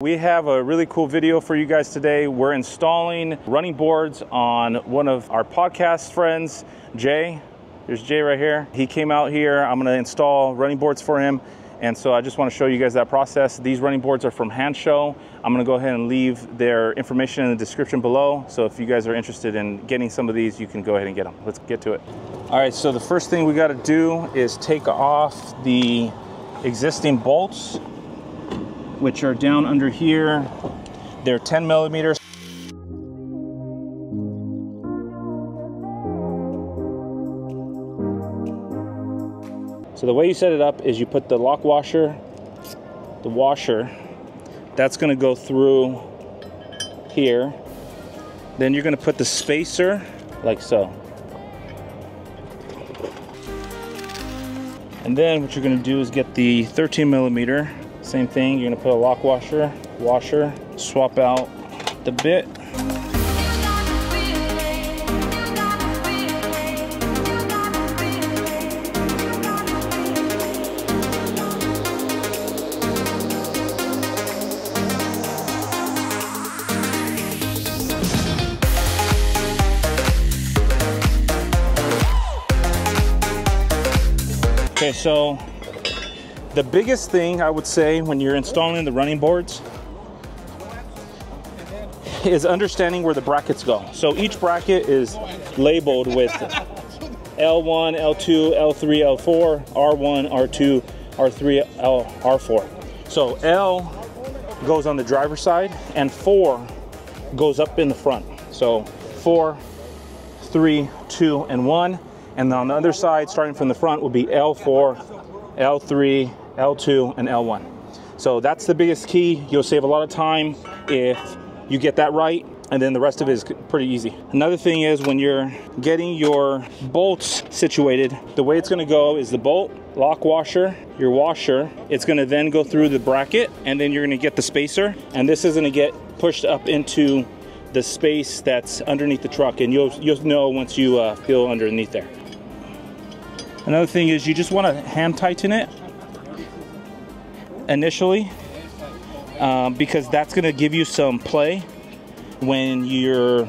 We have a really cool video for you guys today. We're installing running boards on one of our podcast friends, Jay. There's Jay right here. He came out here. I'm gonna install running boards for him. And so I just wanna show you guys that process. These running boards are from Hansshow. I'm gonna go ahead and leave their information in the description below. So if you guys are interested in getting some of these, you can go ahead and get them. Let's get to it. All right, so the first thing we gotta do is take off the existing bolts, which are down under here. They're 10 millimeters. So the way you set it up is you put the lock washer, the washer, that's gonna go through here. Then you're gonna put the spacer like so. And then what you're gonna do is get the 13 millimeter. Same thing, you're gonna put a lock washer, swap out the bit. Okay, so the biggest thing I would say when you're installing the running boards is understanding where the brackets go. So each bracket is labeled with L1, L2, L3, L4, R1, R2, R3, R4. So L goes on the driver's side and 4 goes up in the front. So 4, 3, 2, and 1. And on the other side, starting from the front, will be L4, L3, L2, and L1. So that's the biggest key. You'll save a lot of time if you get that right, and then the rest of it is pretty easy. Another thing is when you're getting your bolts situated, the way it's gonna go is the bolt, lock washer, your washer, it's gonna then go through the bracket, and then you're gonna get the spacer, and this is gonna get pushed up into the space that's underneath the truck, and you'll know once you feel underneath there. Another thing is you just want to hand tighten it initially because that's going to give you some play when you're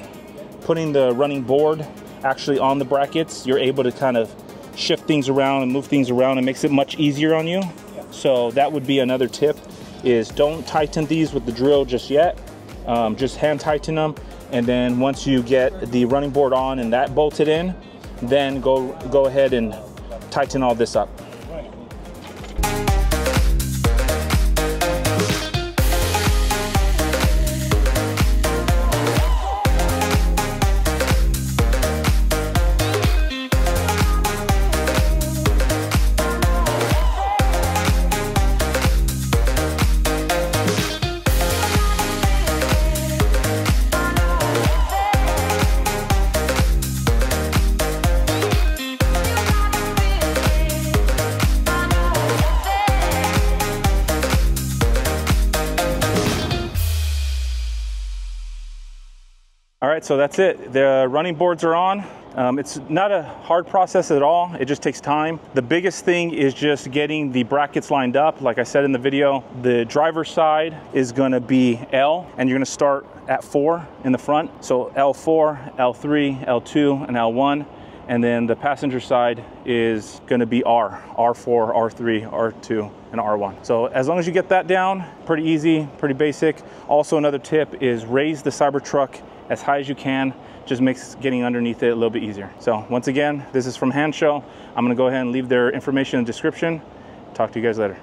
putting the running board actually on the brackets. You're able to kind of shift things around and move things around. It makes it much easier on you. So that would be another tip, is don't tighten these with the drill just yet. Just hand tighten them, and then once you get the running board on and that bolted in, then go ahead and tighten all this up. All right, so that's it. The running boards are on. It's not a hard process at all. It just takes time. The biggest thing is just getting the brackets lined up. Like I said in the video, the driver's side is gonna be L, and you're gonna start at 4 in the front. So L4, L3, L2, and L1. And then the passenger side is gonna be R, R4, R3, R2, and R1. So as long as you get that down, pretty easy, pretty basic. Also, another tip is raise the Cybertruck as high as you can. Just makes getting underneath it a little bit easier. So once again, this is from Hansshow. I'm gonna go ahead and leave their information in the description. Talk to you guys later.